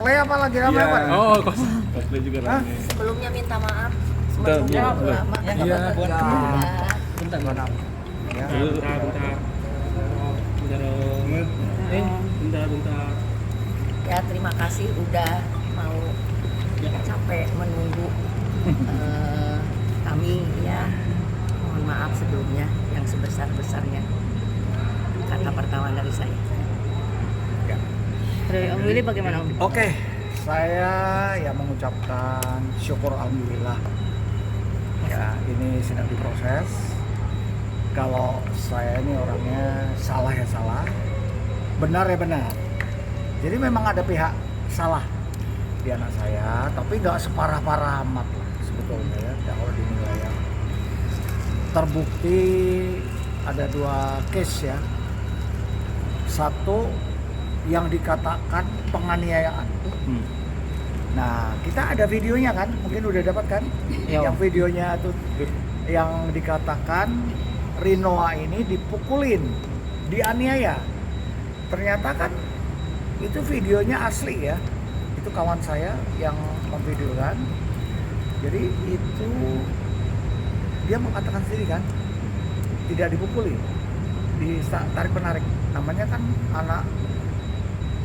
Cosplay apa lagi ramai Pak? Oh, cosplay juga Hah? rame. Sebelumnya minta maaf. Belum, Sebelumnya belum. lama. Iya. Ya. Bentar, Ya. bentar. Bentar. Ya, terima kasih udah mau capek menunggu kami ya. Mohon maaf sebelumnya yang sebesar-besarnya. Kata pertama dari saya. Dari Om Willy bagaimana Om? Oke, saya ya mengucapkan syukur alhamdulillah. Ya, ini sedang diproses. Kalau saya ini orangnya salah ya salah, benar ya benar. Jadi memang ada pihak salah di anak saya, tapi nggak separah-parah amat lah sebetulnya ya. Kalau dinilai ya. Terbukti ada 2 case ya. Satu yang dikatakan penganiayaan. Nah, kita ada videonya kan? Mungkin udah dapat kan? Iya. Yang videonya tuh yang dikatakan Rinoa ini dipukulin, dianiaya. Ternyata kan itu videonya asli ya. Itu kawan saya yang memvideokan. Jadi itu dia mengatakan sendiri kan, tidak dipukuli, ditarik menarik. Namanya kan anak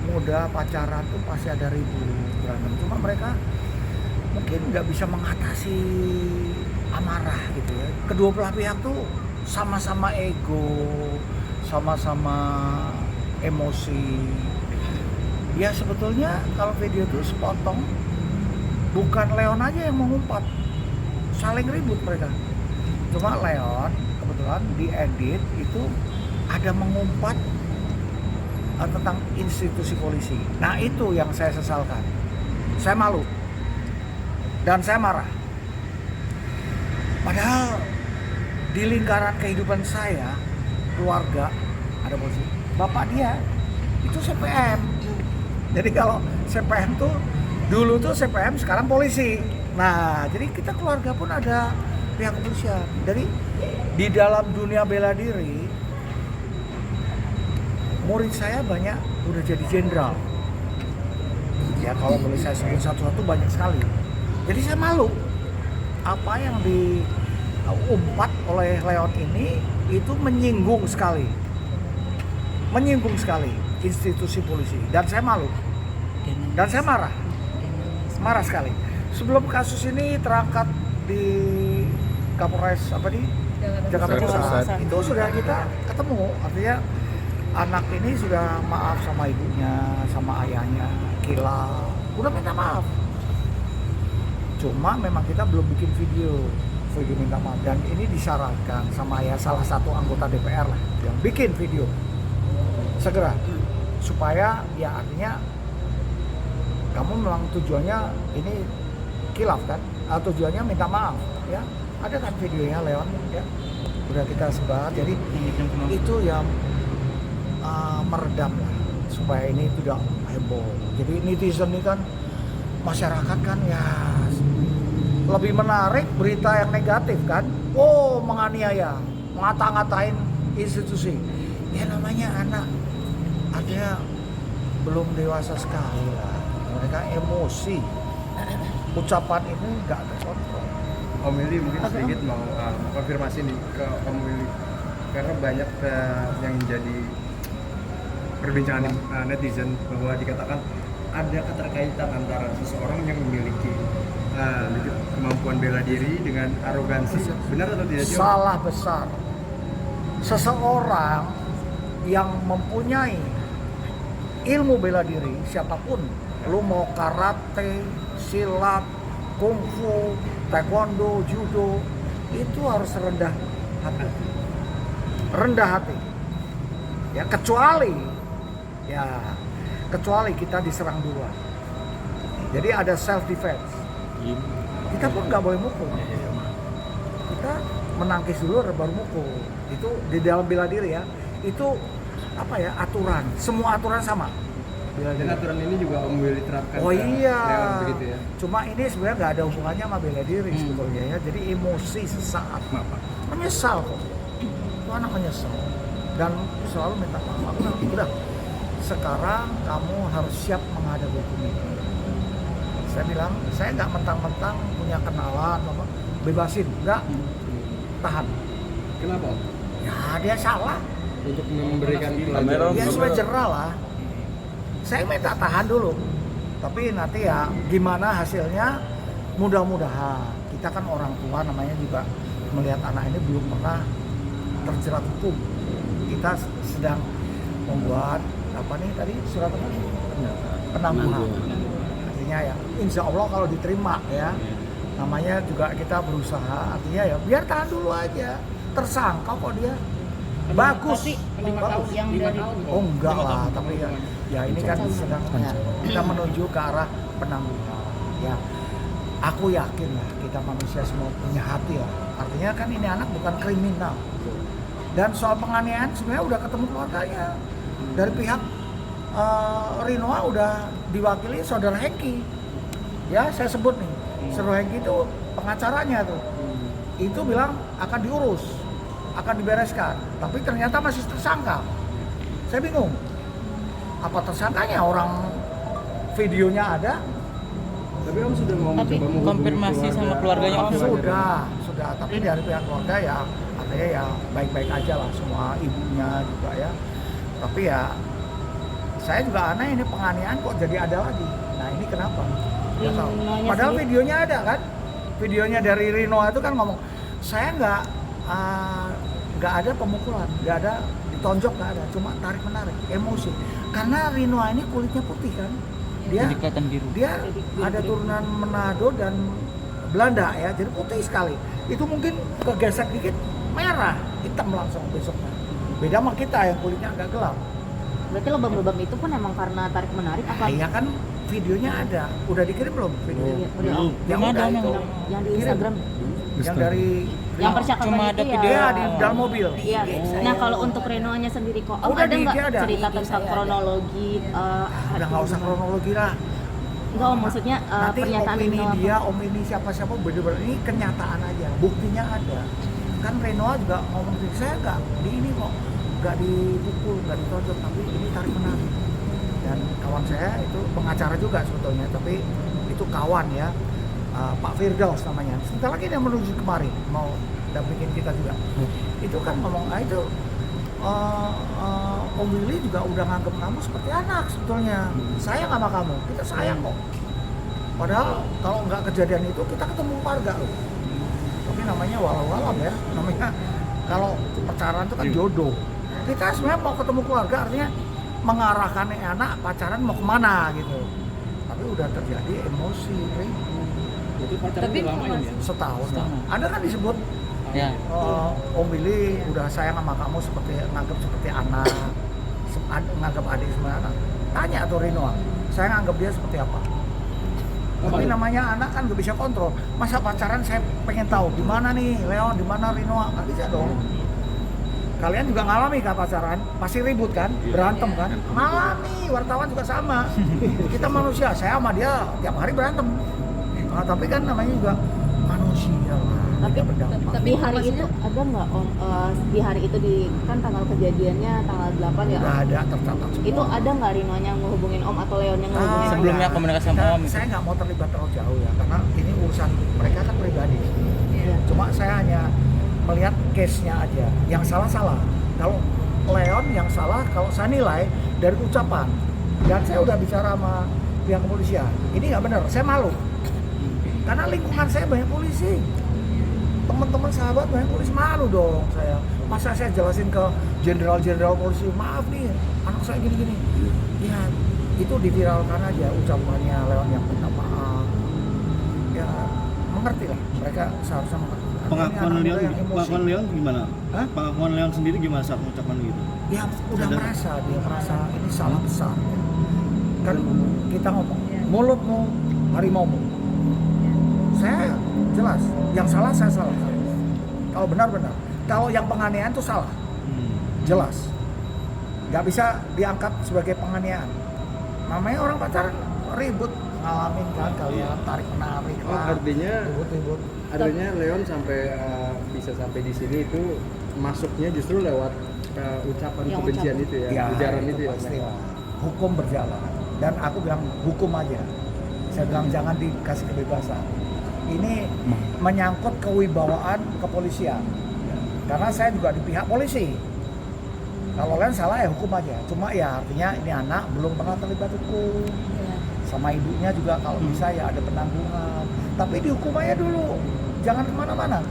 muda pacaran tuh pasti ada ribut berantem. Cuma mereka mungkin nggak bisa mengatasi amarah gitu ya. Kedua belah pihak tuh sama-sama ego, sama-sama emosi. Ya sebetulnya kalau video tuh sepotong, bukan Leon aja yang mengumpat, saling ribut mereka. Cuma Leon kebetulan diedit itu ada mengumpat tentang institusi polisi. Nah itu yang saya sesalkan. Saya malu dan saya marah. Padahal di lingkaran kehidupan saya, keluarga, ada polisi. Bapak dia itu CPM. Jadi kalau CPM tuh dulu tuh CPM, sekarang polisi. Nah jadi kita keluarga pun ada pihak kepolisian. Jadi di dalam dunia bela diri, murid saya banyak udah jadi jenderal. Ya kalau boleh saya sebut satu-satu banyak sekali. Jadi saya malu apa yang diumpat oleh Leon ini itu menyinggung sekali institusi polisi, dan saya malu dan saya marah sekali. Sebelum kasus ini terangkat di Kapolres Jakarta Pusat, itu sudah kita ketemu, artinya anak ini sudah maaf sama ibunya, sama ayahnya, kilau, udah minta maaf. Cuma memang kita belum bikin video minta maaf, dan ini disyaratkan sama ya salah satu anggota DPR lah yang bikin video segera, supaya ya artinya kamu memang tujuannya ini kilaf kan, atau tujuannya minta maaf ya. Ada kan videonya Leon ya, udah kita sebar. Jadi itu yang meredam lah supaya ini tidak heboh. Jadi netizen ini kan, masyarakat kan ya lebih menarik berita yang negatif kan. Oh menganiaya, ngata-ngatain institusi. Ya namanya anak, artinya belum dewasa sekali lah. Mereka emosi. Ucapan ini nggak terkontrol. Om Willy mungkin sedikit mau konfirmasi nih ke Om Willy, karena banyak yang jadi perbincangan netizen bahwa dikatakan ada keterkaitan antara seseorang yang memiliki kemampuan bela diri dengan arogansi. Benar atau tidak sih? Salah besar. Seseorang yang mempunyai ilmu bela diri, siapapun, lu mau karate, silat, kungfu, taekwondo, judo, itu harus rendah hati. Ya kecuali kita diserang duluan. Jadi ada self defense. Kita pun nggak boleh mukul. Kita menangkis dulu baru mukul. Itu di dalam bela diri ya. Itu apa ya, aturan. Semua aturan sama. Dan aturan ini juga Om Willy terapkan. Oh iya. Begitu ya. Cuma ini sebenarnya nggak ada hubungannya sama bela diri sebetulnya ya. Jadi emosi sesaat. Menyesal kok. Itu anak menyesal. Dan selalu minta maaf. Udah. Sekarang kamu harus siap menghadapi hukum ini. Saya bilang, saya nggak mentang-mentang punya kenalan, bebasin, nggak, tahan. Kenapa? Ya dia salah, Untuk memberikan Kamera. pelajaran. dia sudah jerah lah. Saya minta tahan dulu, tapi nanti ya gimana hasilnya, mudah-mudahan. Kita kan orang tua namanya juga melihat anak ini belum pernah terjerat hukum. Kita sedang membuat apa nih tadi surat apa? Penangguhan. Artinya ya, insya Allah kalau diterima ya, namanya juga kita berusaha. Artinya ya biar tahan dulu aja. Tersangka kok dia bagus. Tapi 5 tahun Bagus. yang dari Oh enggak lah, tapi ya ini kan sedang kita menuju ke arah penangguhan. Ya, aku yakin lah kita manusia semua punya hati lah. Artinya kan ini anak bukan kriminal. Dan soal penganiayaan sebenarnya udah ketemu keluarganya. Dari pihak Rinoa udah diwakili saudara Hengki. Ya saya sebut nih, saudara Hengki itu pengacaranya tuh. Itu bilang akan diurus, akan dibereskan. Tapi ternyata masih tersangka. Saya bingung. Apa tersangkanya? Orang videonya ada. Tapi Om sudah mau Tapi mencoba menghubungi konfirmasi sama keluarganya Om. Sudah. Tapi dari pihak keluarga ya, artinya ya baik-baik aja lah, semua ibunya juga ya. Tapi ya, saya juga aneh ini penganiayaan kok jadi ada lagi. Nah ini kenapa? Nggak tahu. Rinoanya Padahal sendiri- videonya ada kan? Videonya dari Rino itu kan ngomong, saya nggak ada pemukulan, nggak ada ditonjok, nggak ada, cuma tarik menarik, emosi. Karena Rino ini kulitnya putih kan, dia Jadi kelihatan biru. dia ada turunan Manado dan Belanda ya, jadi putih sekali. Itu mungkin kegesek dikit merah, hitam langsung besoknya. Beda sama kita yang kulitnya agak gelap. Berarti lubang-lubang itu pun emang karena tarik menarik apa? Iya kan videonya ada, udah dikirim belum videonya? Iya, udah, Om. Yang Belum udah ada, itu, Yang di kirim. Instagram. Yang dari Yang percakapan Cuma itu ada ya. video. dia di dalam mobil. Iya. Nah, kalau untuk Renoanya sendiri kok, Om Udah ada di nggak IG ada. cerita Di IG tentang saya ada. kronologi? Udah nggak usah kronologi lah. Enggak, Om, maksudnya Nanti pernyataan om ini Reno apa? dia, om ini siapa-siapa bener-bener ini kenyataan aja, buktinya ada. Kan Renoa juga ngomong sendiri, saya nggak di ini kok, nggak dipukul, nggak ditonjok, tapi ini tarik menarik. Dan kawan saya itu pengacara juga sebetulnya, tapi itu kawan ya, Pak Firdaus namanya. Sebentar lagi dia menuju kemari, mau dampingin kita juga. Itu kan ngomong, itu Om Willy juga udah nganggep kamu seperti anak sebetulnya. Sayang sama kamu, kita sayang kok. Padahal kalau nggak kejadian itu kita ketemu keluarga loh. Tapi namanya walau-walam ya, namanya kalau pacaran itu kan jodoh. Kita sebenarnya mau ketemu keluarga, artinya mengarahkan anak pacaran mau kemana gitu. Tapi udah terjadi emosi, ribut. Jadi pacaran Tapi udah lama ini ya? Setahun. Setahun. Ada kan disebut Ya. Om Willy udah sayang sama kamu seperti nganggap seperti anak, nganggap adik sebenarnya anak. Tanya tuh Rino, saya nganggap dia seperti apa? Tapi namanya anak kan gak bisa kontrol. Masa pacaran saya pengen tahu di mana nih Leon, di mana Rino, nggak bisa dong. Kalian juga ngalami kan pacaran, pasti ribut kan, berantem kan? Ngalami, wartawan juga sama. Kita manusia, saya sama dia tiap hari berantem. Nah, tapi kan namanya juga manusia lah. Tapi kita berdampak. di hari itu ada nggak, Om, di hari itu di kan tanggal kejadiannya tanggal 8 ya? Udah ada tercatat semua. Itu ada nggak Rinonya ngehubungin Om atau Leon yang ngehubungin Om? Sebelumnya enggak. komunikasi sama Nah, Om itu. Saya nggak mau terlibat terlalu jauh ya, karena ini urusan mereka kan pribadi. Iya. Cuma saya hanya melihat case-nya aja. Yang salah. Kalau Leon yang salah, kalau saya nilai dari ucapan. Dan saya udah bicara sama pihak kepolisian. Ini nggak benar, saya malu. Karena lingkungan saya banyak polisi. Teman-teman sahabat banyak polisi, malu dong saya. Masa saya jelasin ke jenderal-jenderal polisi, maaf nih, anak saya gini-gini. Ya, itu diviralkan aja ucapannya Leon yang minta maaf. Ya, mengerti lah, mereka seharusnya mengerti. Pengakuan Ini anak Leon, muda yang emosi. pengakuan Leon gimana? Hah? Pengakuan Leon sendiri gimana saat mengucapkan gitu? Ya udah merasa, dia merasa ini salah besar. Kan kita ngomong, mulutmu harimaumu. Saya jelas, yang salah saya salah. Kalau benar-benar, kalau yang penganiayaan itu salah, jelas. Nggak bisa diangkat sebagai penganiayaan. Namanya orang pacaran ribut, ngalamin kan kalian tarik menarik Oh, lah, artinya ribut. Leon sampai bisa sampai di sini itu masuknya justru lewat ucapan Yang kebencian ucapan. itu ya, ujaran itu ya. pasti lah. Hukum berjalan dan aku bilang hukum aja. Saya bilang jangan dikasih kebebasan. Ini menyangkut kewibawaan kepolisian. Karena saya juga di pihak polisi. Kalau kalian salah ya hukum aja. Cuma ya artinya ini anak belum pernah terlibat hukum. Sama ibunya juga kalau bisa ya ada penanggungan. Tapi dihukum aja dulu. Jangan kemana-mana.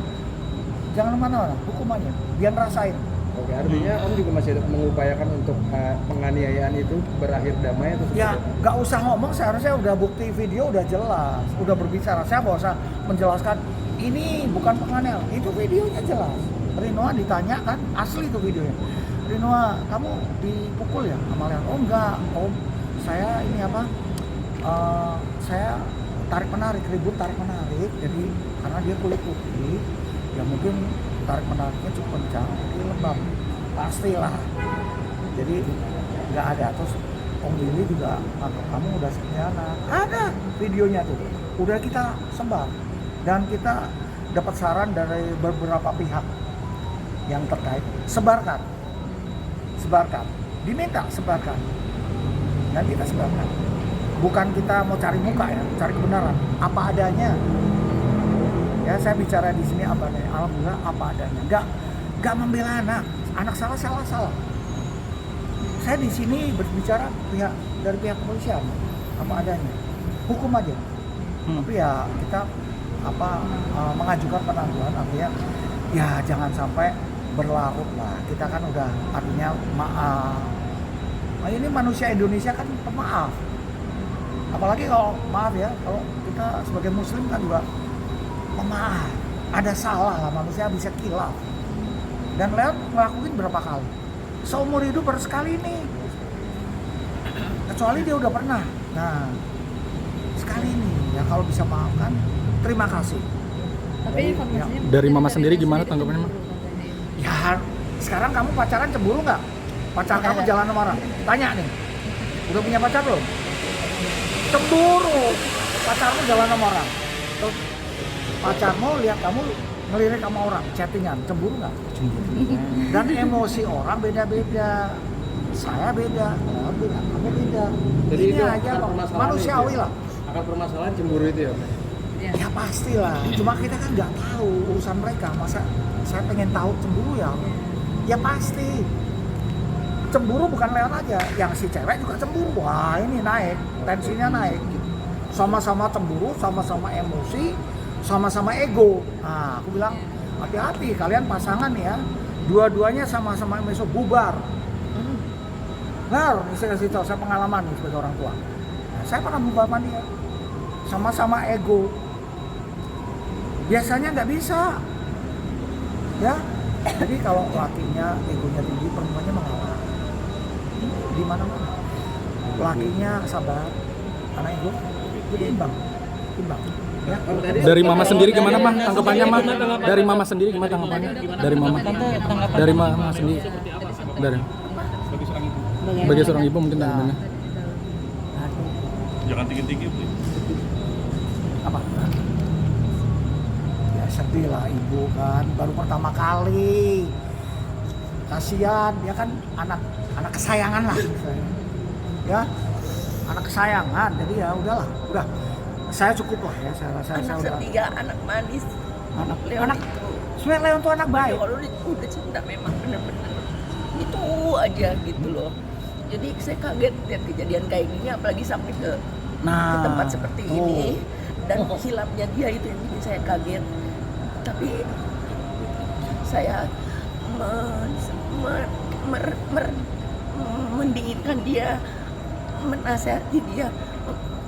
Jangan kemana-mana, hukum aja. Biar rasain. Oke, artinya Om juga masih mengupayakan untuk penganiayaan itu berakhir damai atau Ya, nggak usah ngomong, seharusnya udah bukti video udah jelas, udah berbicara. Saya nggak usah menjelaskan ini bukan penganiayaan, itu videonya jelas. Rinoa ditanya kan, asli itu videonya. Rinoa, kamu dipukul ya sama Leon? Oh enggak, Om, saya ini apa? Saya tarik menarik, ribut tarik menarik. Jadi karena dia kulit putih, ya mungkin tarik menariknya cukup kencang, jadi lembab. Pastilah. Jadi nggak ada. Terus Om Billy juga nganggap kamu udah sekianan. Ada videonya tuh. Udah kita sebar. Dan kita dapat saran dari beberapa pihak yang terkait. Sebarkan. Sebarkan. Diminta sebarkan. Dan kita sebarkan. Bukan kita mau cari muka ya, cari kebenaran. Apa adanya. Ya saya bicara di sini apa adanya. Alhamdulillah apa adanya. Nggak membela anak salah. Saya di sini berbicara dari pihak kepolisian apa adanya. Hukum aja. Tapi ya kita mengajukan penangguhan artinya ya jangan sampai berlarut lah. Kita kan udah artinya maaf. Nah, ini manusia Indonesia kan pemaaf. Apalagi kalau maaf ya, kalau kita sebagai muslim kan juga pemaaf. Ada salah lah, manusia bisa kilaf. Dan Leon ngelakuin berapa kali? Seumur hidup baru sekali ini. Kecuali dia udah pernah. Nah, sekali ini ya kalau bisa maafkan, terima kasih. Tapi informasinya Dari Mama sendiri gimana tanggapannya, Ma? Ya, sekarang kamu pacaran cemburu nggak? Pacar kamu jalan sama orang? Tanya nih, udah punya pacar belum? Cemburu, pacarmu jalan sama orang. Terus pacarmu lihat kamu ngelirik sama orang, chattingan, cemburu nggak? Cemburu. Dan emosi orang beda-beda. Saya beda, orang beda, kamu beda. Jadi Ini itu aja akar loh, permasalahan manusiawi itu. lah. Akar permasalahan cemburu itu ya? Ya pastilah, cuma kita kan nggak tahu urusan mereka. Masa saya pengen tahu cemburu ya? Ya pasti. Cemburu bukan Leon aja, yang si cewek juga cemburu. Wah ini naik, tensinya naik. Sama-sama cemburu, sama-sama emosi, sama-sama ego. Nah aku bilang hati-hati kalian pasangan ya, dua-duanya sama-sama emosi bubar. Nah, ini saya kasih tahu, saya pengalaman nih sebagai orang tua. Nah, saya pernah bubar sama dia, sama-sama ego. Biasanya nggak bisa, ya. Jadi kalau lakinya egonya tinggi, perempuannya mengalah. Di mana-mana. Lakinya sabar, anak ego, jadi imbang. Ya. Dari Mama sendiri gimana, Ma? Tanggapannya, Ma? Dari Mama sendiri gimana tanggapannya? Dari Mama. Dari Mama sendiri. Dari sebagai seorang ibu mungkin tanggapannya. Jangan tinggi-tinggi, Bu. Apa? Ya sedih lah ibu kan, baru pertama kali. Kasihan, dia kan anak kesayangan lah. Ya, anak kesayangan. Jadi ya udahlah, udah. Saya cukup lah ya, saya rasa saya Anak udah. ketiga, anak manis. Leon Anak itu. sebenarnya Leon tuh anak baik. Kalau udah cinta memang bener-bener itu aja gitu loh. Jadi saya kaget lihat kejadian kayak gini, apalagi sampai ke tempat seperti ini. Dan hilapnya dia itu yang bikin saya kaget. Tapi saya mendinginkan dia, menasihati dia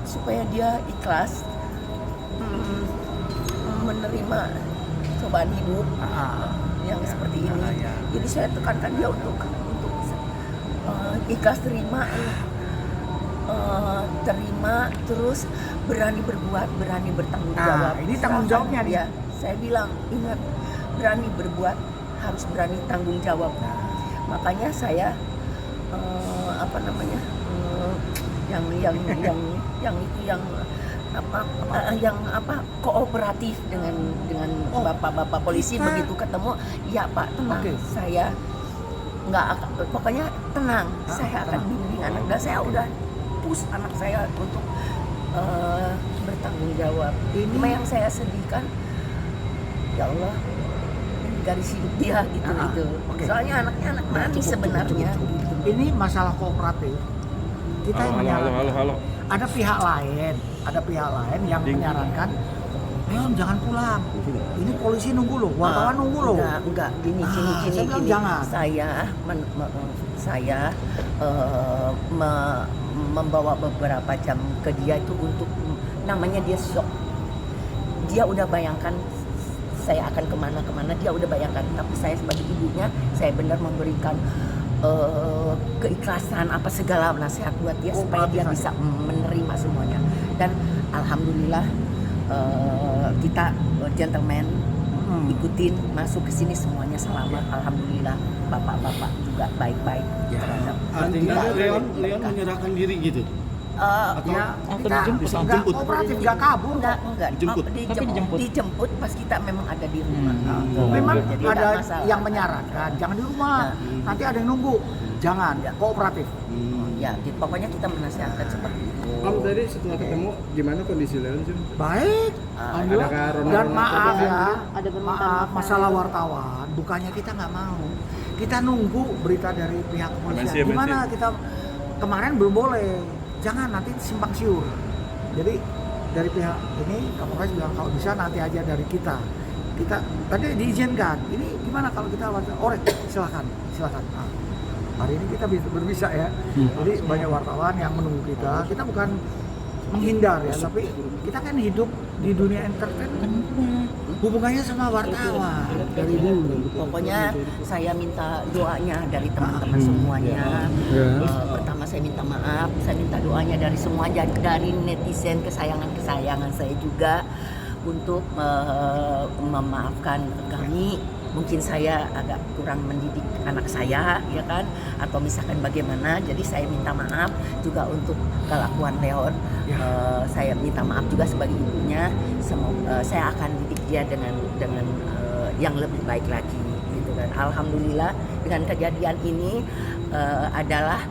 supaya dia ikhlas menerima cobaan hidup yang seperti ini. Jadi saya tekankan dia untuk ikhlas terima, terus berani berbuat, berani bertanggung jawab. Ini tanggung jawabnya dia. Saya bilang ingat, berani berbuat harus berani tanggung jawab. Makanya saya kooperatif dengan bapak-bapak polisi. Begitu ketemu, ya Pak tenang, saya nggak akan, pokoknya tenang, saya akan bimbing anak, dan saya udah push anak saya untuk bertanggung jawab. Ini- Cuma yang saya sedihkan, ya Allah, garis hidup dia gitu Ah, gitu. oke. Soalnya anaknya anak manis sebenarnya. Gitu. Ini masalah kooperatif. Kita yang menyarankan. Ada pihak lain yang menyarankan, Leon jangan pulang. Ini polisi nunggu loh, wartawan nunggu loh. Enggak, gini, Saya bilang gini. jangan. Saya membawa beberapa jam ke dia itu untuk namanya dia shock. Dia udah bayangkan saya akan kemana-kemana, dia udah bayangkan. Tapi saya sebagai ibunya, saya benar memberikan keikhlasan apa segala nasihat buat dia supaya dia bisa menerima semuanya. Dan alhamdulillah kita gentleman ikutin masuk ke sini semuanya selamat. Alhamdulillah bapak-bapak juga baik-baik terhadap Artinya kita. Leon menyerahkan diri gitu. Ya, kita dijemput? nggak kooperatif, nggak kabur. Enggak, Dijemput? dijemput pas kita memang ada di rumah. Memang Jadi ada nggak masalah. yang menyarankan, jangan di rumah, nanti ada yang nunggu. Jangan, kooperatif. Ya, pokoknya kita menasihatkan seperti itu. Om tadi setelah ketemu gimana kondisi Leon sih? Baik, alhamdulillah. adakah Ronald Dan Ronald maaf apa? ya, Ada permintaan maaf maaf. masalah wartawan, bukannya kita nggak mau. Kita nunggu berita dari pihak kepolisian. Gimana kita kemarin belum boleh, jangan nanti simpang siur. Jadi dari pihak ini Kapolres bilang kalau bisa nanti aja dari kita. Kita tadi diizinkan. Ini gimana kalau kita wartawan? Silakan. Nah, hari ini kita berbisa ya. Jadi banyak wartawan yang menunggu kita. Kita bukan menghindar ya, tapi kita kan hidup di dunia entertainment. Hubungannya sama wartawan dari dulu. Pokoknya saya minta doanya dari teman-teman semuanya. Pertama saya minta maaf, saya minta doanya dari semuanya, dari netizen kesayangan saya juga untuk memaafkan kami. Mungkin saya agak kurang mendidik anak saya, ya kan? Atau misalkan bagaimana. Jadi saya minta maaf juga untuk kelakuan Leon. Saya minta maaf juga sebagai ibunya. Saya akan didik dia dengan yang lebih baik lagi, gitu kan. Alhamdulillah dengan kejadian ini adalah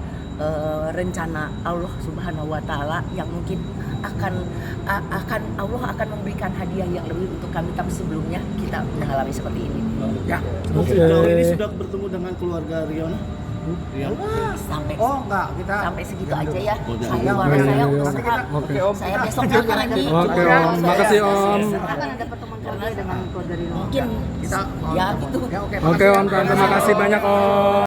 rencana Allah Subhanahu Wa Taala yang mungkin Allah akan memberikan hadiah yang lebih untuk kami, tapi sebelumnya kita mengalami seperti ini. Ya. Sejauh ini sudah bertemu dengan keluarga Riona? Sampai Enggak, kita sampai segitu aja ya. Iya, Suara saya iya, usaha. Oke. Saya besok juga lagi. Oke, Om. Makasih, Om. Akan ada pertemuan keluarga dengan keluarga dari Mungkin kita ya gitu. Ya, oke. Oke Om, terima kasih banyak Om.